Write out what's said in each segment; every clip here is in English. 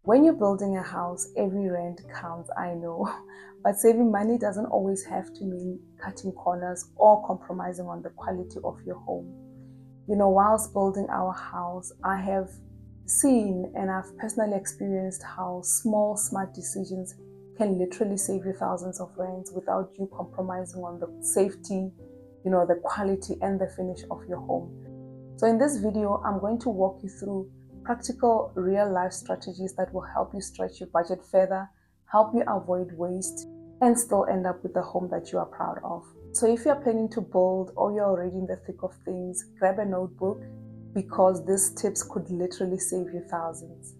When you're building a house, every rent counts, I know, but saving money doesn't always have to mean cutting corners or compromising on the quality of your home. Whilst building our house, I have seen and I've personally experienced how small, smart decisions can literally save you thousands of rands without you compromising on the safety, the quality and the finish of your home. So in this video, I'm going to walk you through practical real life strategies that will help you stretch your budget further, help you avoid waste, and still end up with the home that you are proud of. So if you're planning to build or you're already in the thick of things, grab a notebook because these tips could literally save you thousands.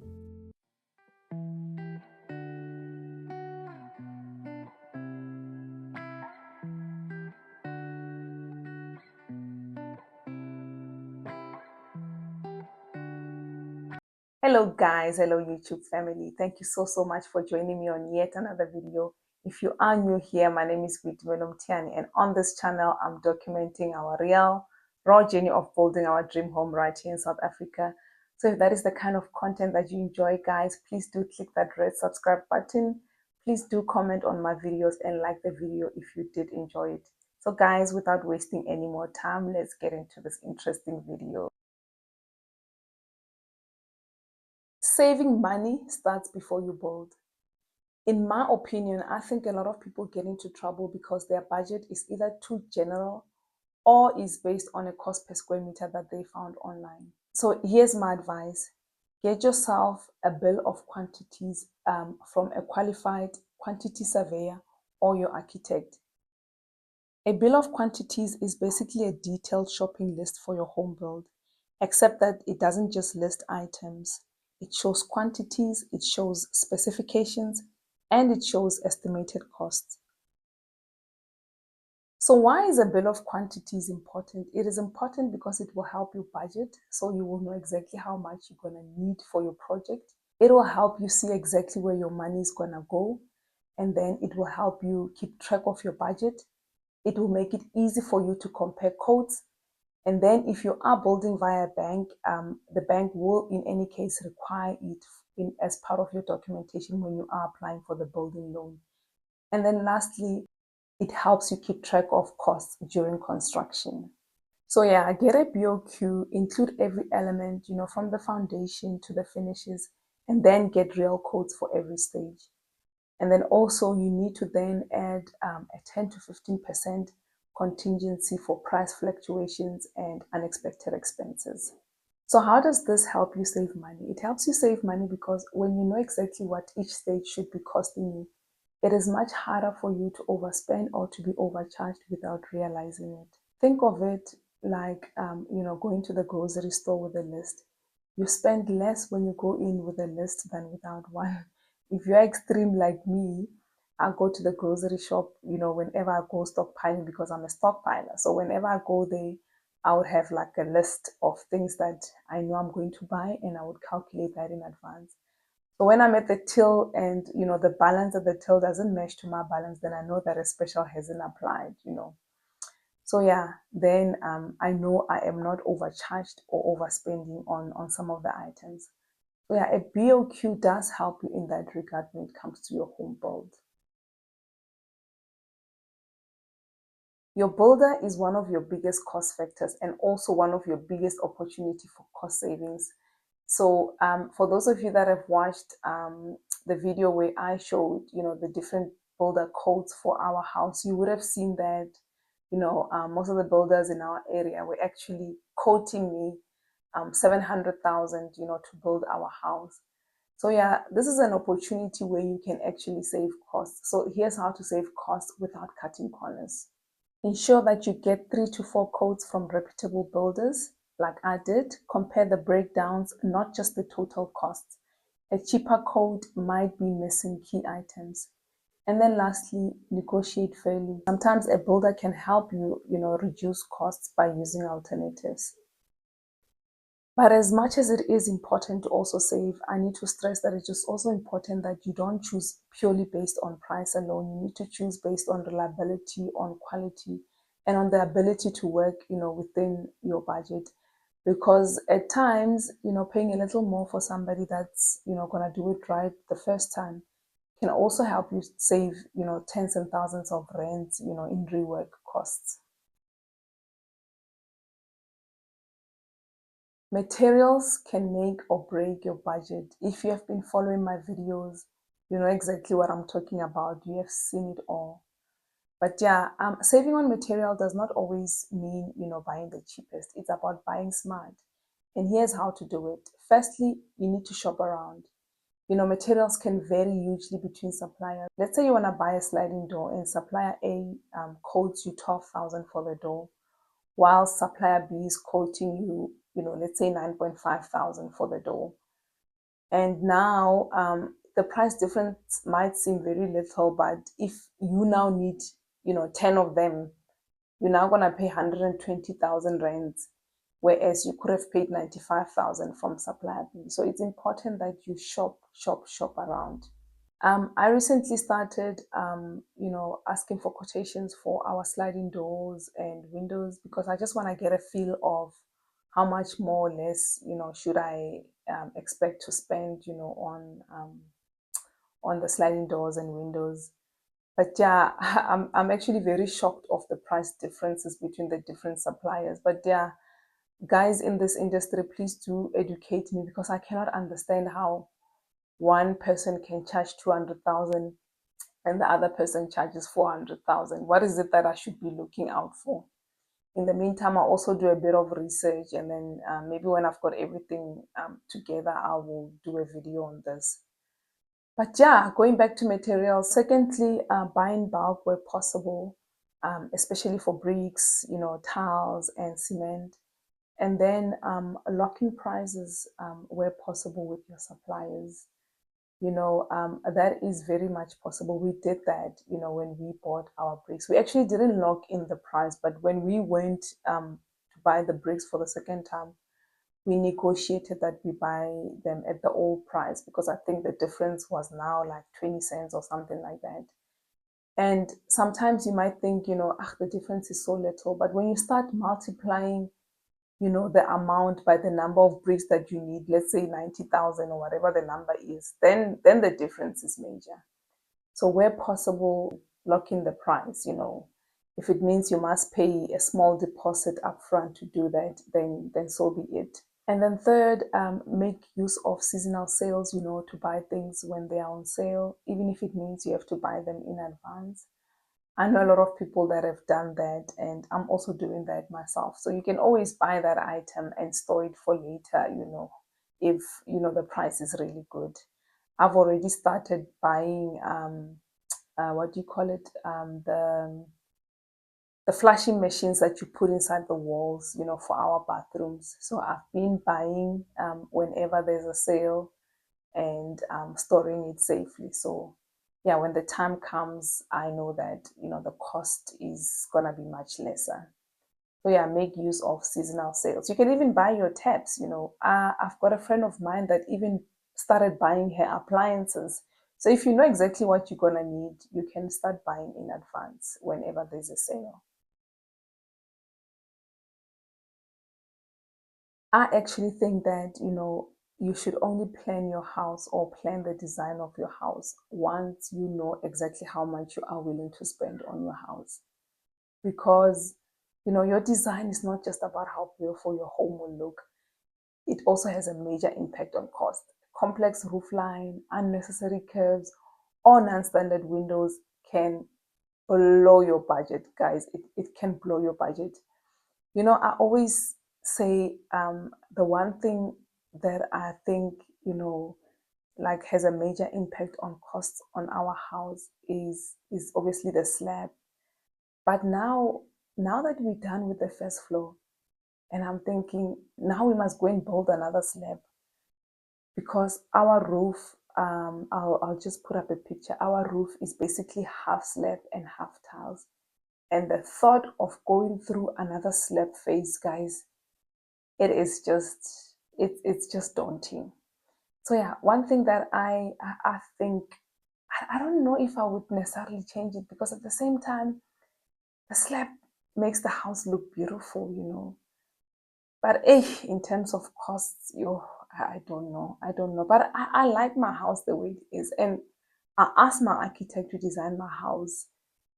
Hello guys, hello YouTube family. Thank you so much for joining me on yet another video. If you are new here, my name is Vitumelo Mtiani, and on this channel I'm documenting our raw journey of building our dream home right here in South Africa. So if that is the kind of content that you enjoy, guys, please do click that red subscribe button. Please do comment on my videos and like the video if you did enjoy it. So guys, without wasting any more time, let's get into this interesting video. Saving money starts before you build. In my opinion, I think a lot of people get into trouble because their budget is either too general or is based on a cost per square meter that they found online. So here's my advice. Get yourself a bill of quantities from a qualified quantity surveyor or your architect. A bill of quantities is basically a detailed shopping list for your home build, except that it doesn't just list items. It shows quantities, it shows specifications, and it shows estimated costs. So why is a bill of quantities important? It is important because it will help you budget, so you will know exactly how much you're going to need for your project. It will help you see exactly where your money is going to go, and then it will help you keep track of your budget. It will make it easy for you to compare quotes. And then if you are building via bank, the bank will in any case require it as part of your documentation when you are applying for the building loan. And then lastly, it helps you keep track of costs during construction. So yeah, get a BOQ, include every element, from the foundation to the finishes, and then get real quotes for every stage. And then also you need to then add a 10 to 15% contingency for price fluctuations and unexpected expenses. So how does this help you save money? It helps you save money because when you know exactly what each stage should be costing you, it is much harder for you to overspend or to be overcharged without realizing it. Think of it like, going to the grocery store with a list. You spend less when you go in with a list than without one. If you're extreme like me, I go to the grocery shop, whenever I go stockpiling because I'm a stockpiler. So whenever I go there, I would have like a list of things that I know I'm going to buy and I would calculate that in advance. So when I'm at the till and, the balance at the till doesn't match to my balance, then I know that a special hasn't applied. So yeah, then I know I am not overcharged or overspending on some of the items. So yeah, a BOQ does help you in that regard when it comes to your home build. Your builder is one of your biggest cost factors and also one of your biggest opportunity for cost savings. So for those of you that have watched the video where I showed, the different builder codes for our house, you would have seen that, most of the builders in our area were actually quoting me 700,000, to build our house. So yeah, this is an opportunity where you can actually save costs. So here's how to save costs without cutting corners. Ensure that you get 3 to 4 quotes from reputable builders, like I did. Compare the breakdowns, not just the total costs. A cheaper quote might be missing key items. And then lastly, negotiate fairly. Sometimes a builder can help you, reduce costs by using alternatives. But as much as it is important to also save, I need to stress that it's just also important that you don't choose purely based on price alone. You need to choose based on reliability, on quality, and on the ability to work, within your budget. because at times, paying a little more for somebody that's, gonna do it right the first time can also help you save, tens and thousands of rands, in rework costs. Materials can make or break your budget. If you have been following my videos, you know exactly what I'm talking about. You have seen it all. But yeah, saving on material does not always mean, buying the cheapest. It's about buying smart. And here's how to do it. Firstly, you need to shop around. Materials can vary hugely between suppliers. Let's say you want to buy a sliding door and supplier A quotes you 12,000 for the door, while supplier B is quoting you, let's say 9,500 for the door. And now the price difference might seem very little, but if you now need, 10 of them, you're now going to pay 120,000 rands, whereas you could have paid 95,000 from supplier B. So it's important that you shop around. I recently started, asking for quotations for our sliding doors and windows because I just want to get a feel of how much more or less, should I expect to spend, on the sliding doors and windows. But yeah, I'm actually very shocked of the price differences between the different suppliers. But yeah, guys in this industry, please do educate me because I cannot understand how one person can charge 200,000 and the other person charges 400,000. What is it that I should be looking out for? In the meantime, I'll also do a bit of research, and then maybe when I've got everything together, I will do a video on this. But yeah, going back to materials. Secondly, buy in bulk where possible, especially for bricks, tiles and cement. And then lock in prices where possible with your suppliers. That is very much possible. We did that, when we bought our bricks. We actually didn't lock in the price, but when we went to buy the bricks for the second time, we negotiated that we buy them at the old price because I think the difference was now like 20 cents or something like that. And sometimes you might think, the difference is so little, but when you start multiplying, the amount by the number of bricks that you need, let's say 90,000 or whatever the number is, then the difference is major. So where possible, lock in the price, If it means you must pay a small deposit upfront to do that, then so be it. And then third, make use of seasonal sales, to buy things when they are on sale, even if it means you have to buy them in advance. I know a lot of people that have done that, and I'm also doing that myself. So you can always buy that item and store it for later, if the price is really good. I've already started buying what do you call it? The flashing machines that you put inside the walls, for our bathrooms. So I've been buying whenever there's a sale and storing it safely. So yeah, when the time comes, I know that, the cost is going to be much lesser. So yeah, make use of seasonal sales. You can even buy your taps, I've got a friend of mine that even started buying her appliances. So if you know exactly what you're going to need, you can start buying in advance whenever there's a sale. I actually think that, you should only plan your house or plan the design of your house once you know exactly how much you are willing to spend on your house. Because, your design is not just about how beautiful your home will look, it also has a major impact on cost. Complex roofline, unnecessary curves, or non-standard windows can blow your budget, guys. It can blow your budget. I always say the one thing that I think, like has a major impact on costs on our house is obviously the slab. But now that we're done with the first floor, and I'm thinking now we must go and build another slab because our roof, I'll just put up a picture. Our roof is basically half slab and half tiles. And the thought of going through another slab phase, guys, it's just daunting. So yeah, one thing that I think, I don't know if I would necessarily change it because at the same time, the slab makes the house look beautiful, But in terms of costs, I don't know. I don't know. But I like my house the way it is. And I asked my architect to design my house,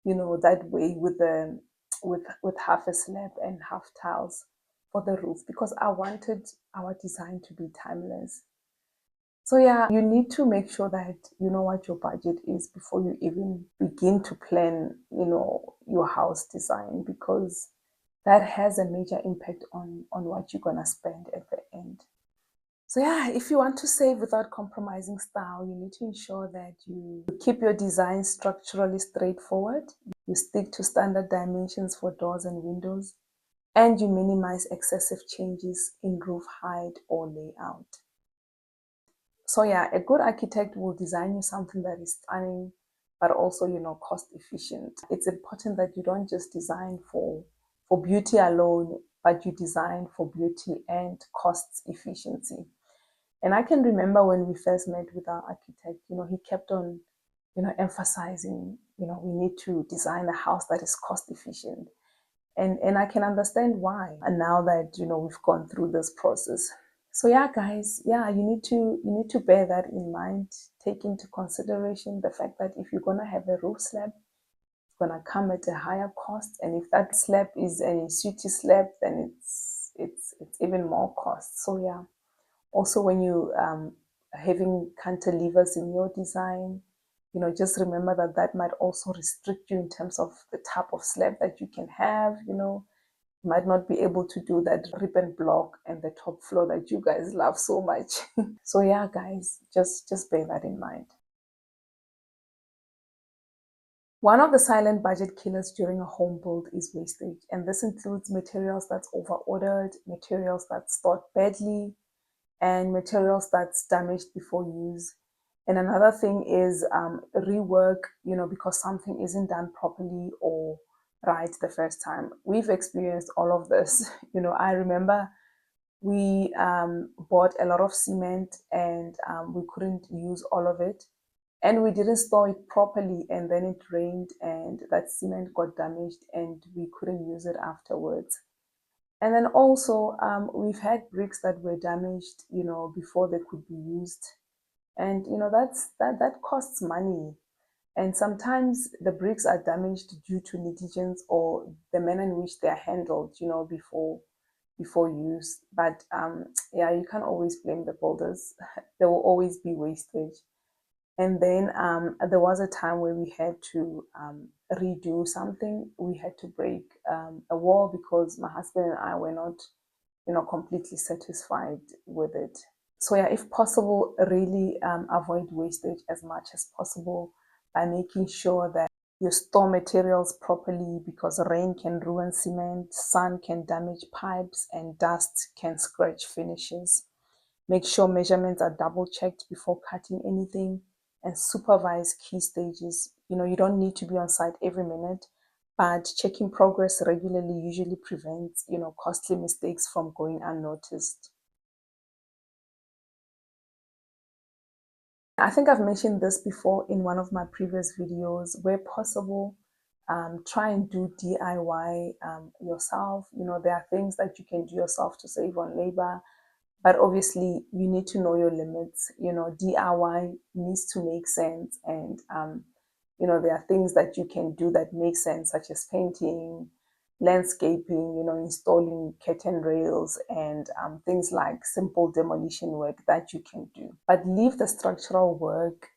that way with with half a slab and half tiles for the roof because I wanted our design to be timeless. So yeah, you need to make sure that you know what your budget is before you even begin to plan, your house design because that has a major impact on what you're gonna spend at the end. So yeah, if you want to save without compromising style, you need to ensure that you keep your design structurally straightforward, you stick to standard dimensions for doors and windows, and you minimize excessive changes in roof height or layout. So yeah, a good architect will design you something that is stunning, but also, cost efficient. It's important that you don't just design for beauty alone, but you design for beauty and cost efficiency. And I can remember when we first met with our architect, he kept on, emphasizing, we need to design a house that is cost efficient. And I can understand why. And now that, we've gone through this process. So yeah, guys, yeah, you need to bear that in mind. Take into consideration the fact that if you're gonna have a roof slab, it's gonna come at a higher cost. And if that slab is a sooty slab, then it's even more cost. So yeah. Also, when you having cantilevers in your design, just remember that that might also restrict you in terms of the type of slab that you can have. You might not be able to do that rip and block and the top floor that you guys love so much. So yeah, guys, just bear that in mind. One of the silent budget killers during a home build is wastage, and this includes materials that's over-ordered, materials that's stored badly, and materials that's damaged before use. And another thing is rework, because something isn't done properly or right the first time. We've experienced all of this. I remember we bought a lot of cement and we couldn't use all of it. And we didn't store it properly, and then it rained, and that cement got damaged, and we couldn't use it afterwards. And then also, we've had bricks that were damaged, before they could be used. And, that costs money. And sometimes the bricks are damaged due to negligence or the manner in which they are handled, before use. But yeah, you can't always blame the builders. There will always be wastage. And then there was a time where we had to redo something. We had to break a wall because my husband and I were not, completely satisfied with it. So yeah, if possible, really avoid wastage as much as possible by making sure that you store materials properly because rain can ruin cement, sun can damage pipes, and dust can scratch finishes. Make sure measurements are double checked before cutting anything and supervise key stages. You don't need to be on site every minute, but checking progress regularly usually prevents, costly mistakes from going unnoticed. I think I've mentioned this before in one of my previous videos. Where possible, try and do DIY yourself. There are things that you can do yourself to save on labor, but obviously you need to know your limits. DIY needs to make sense, and there are things that you can do that make sense, such as painting, landscaping, installing curtain rails, and things like simple demolition work that you can do. But leave the structural work,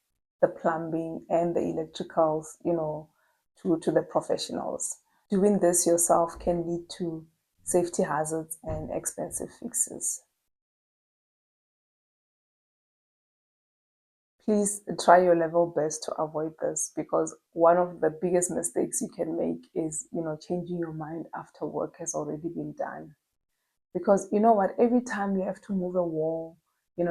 the plumbing, and the electricals, to the professionals. Doing this yourself can lead to safety hazards and expensive fixes. Please try your level best to avoid this because one of the biggest mistakes you can make is, changing your mind after work has already been done. Because you know what, every time you have to move a wall,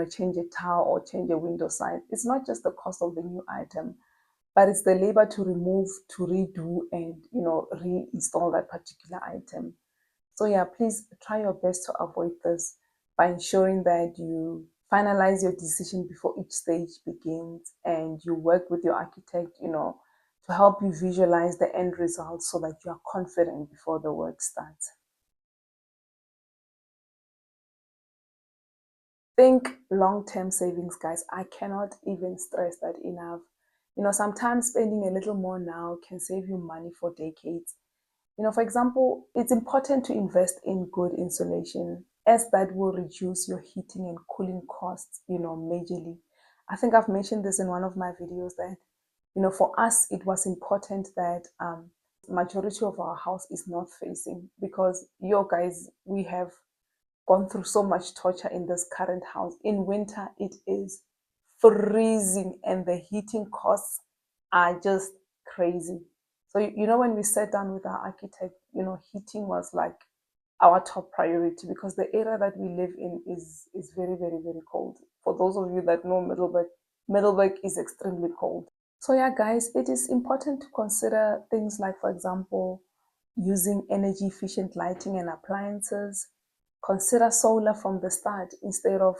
change a tile or change a window side, it's not just the cost of the new item, but it's the labor to remove, to redo, and, reinstall that particular item. So yeah, please try your best to avoid this by ensuring that you finalize your decision before each stage begins and you work with your architect, to help you visualize the end result so that you are confident before the work starts. Think long-term savings, guys. I cannot even stress that enough. Sometimes spending a little more now can save you money for decades. For example, it's important to invest in good insulation, as that will reduce your heating and cooling costs, majorly. I think I've mentioned this in one of my videos that, for us, it was important that majority of our house is north facing, because guys, we have gone through so much torture in this current house. In winter, it is freezing and the heating costs are just crazy. So, when we sat down with our architect, heating was like our top priority, because the area that we live in is very, very, very cold. For those of you that know Middleburg is extremely cold. So yeah, guys, it is important to consider things like, for example, using energy efficient lighting and appliances. Consider solar from the start instead of,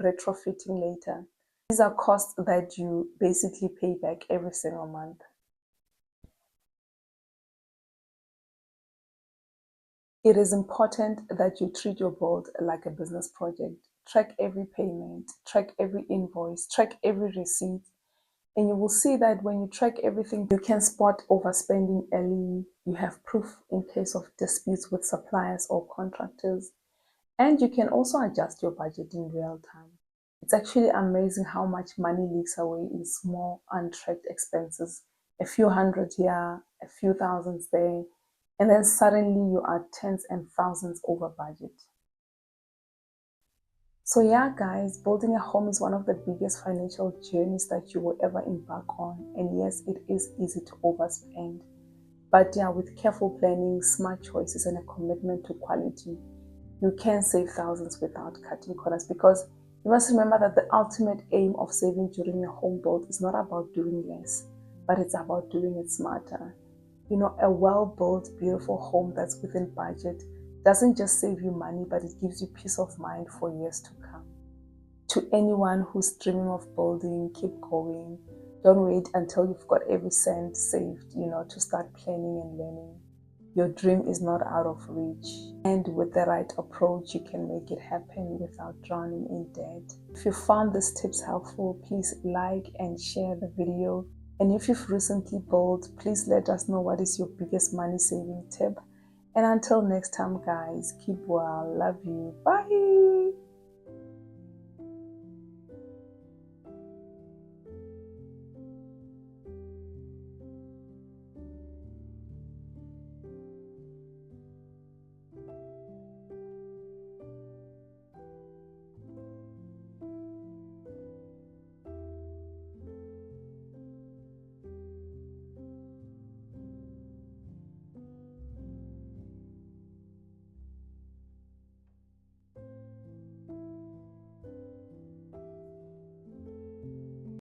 retrofitting later. These are costs that you basically pay back every single month. It is important that you treat your build like a business project. Track every payment, track every invoice, track every receipt. And you will see that when you track everything, you can spot overspending early. You have proof in case of disputes with suppliers or contractors. And you can also adjust your budget in real time. It's actually amazing how much money leaks away in small, untracked expenses. A few hundred here, a few thousands there, and then suddenly you are tens and thousands over budget. So yeah, guys, building a home is one of the biggest financial journeys that you will ever embark on. And yes, it is easy to overspend. But yeah, with careful planning, smart choices, and a commitment to quality, you can save thousands without cutting corners, because you must remember that the ultimate aim of saving during your home build is not about doing less, but it's about doing it smarter. A well-built, beautiful home that's within budget doesn't just save you money, but it gives you peace of mind for years to come. To anyone who's dreaming of building, keep going. Don't wait until you've got every cent saved, to start planning and learning. Your dream is not out of reach. And with the right approach, you can make it happen without drowning in debt. If you found these tips helpful, please like and share the video. And if you've recently built, please let us know what is your biggest money saving tip. And until next time, guys, keep well. Love you. Bye.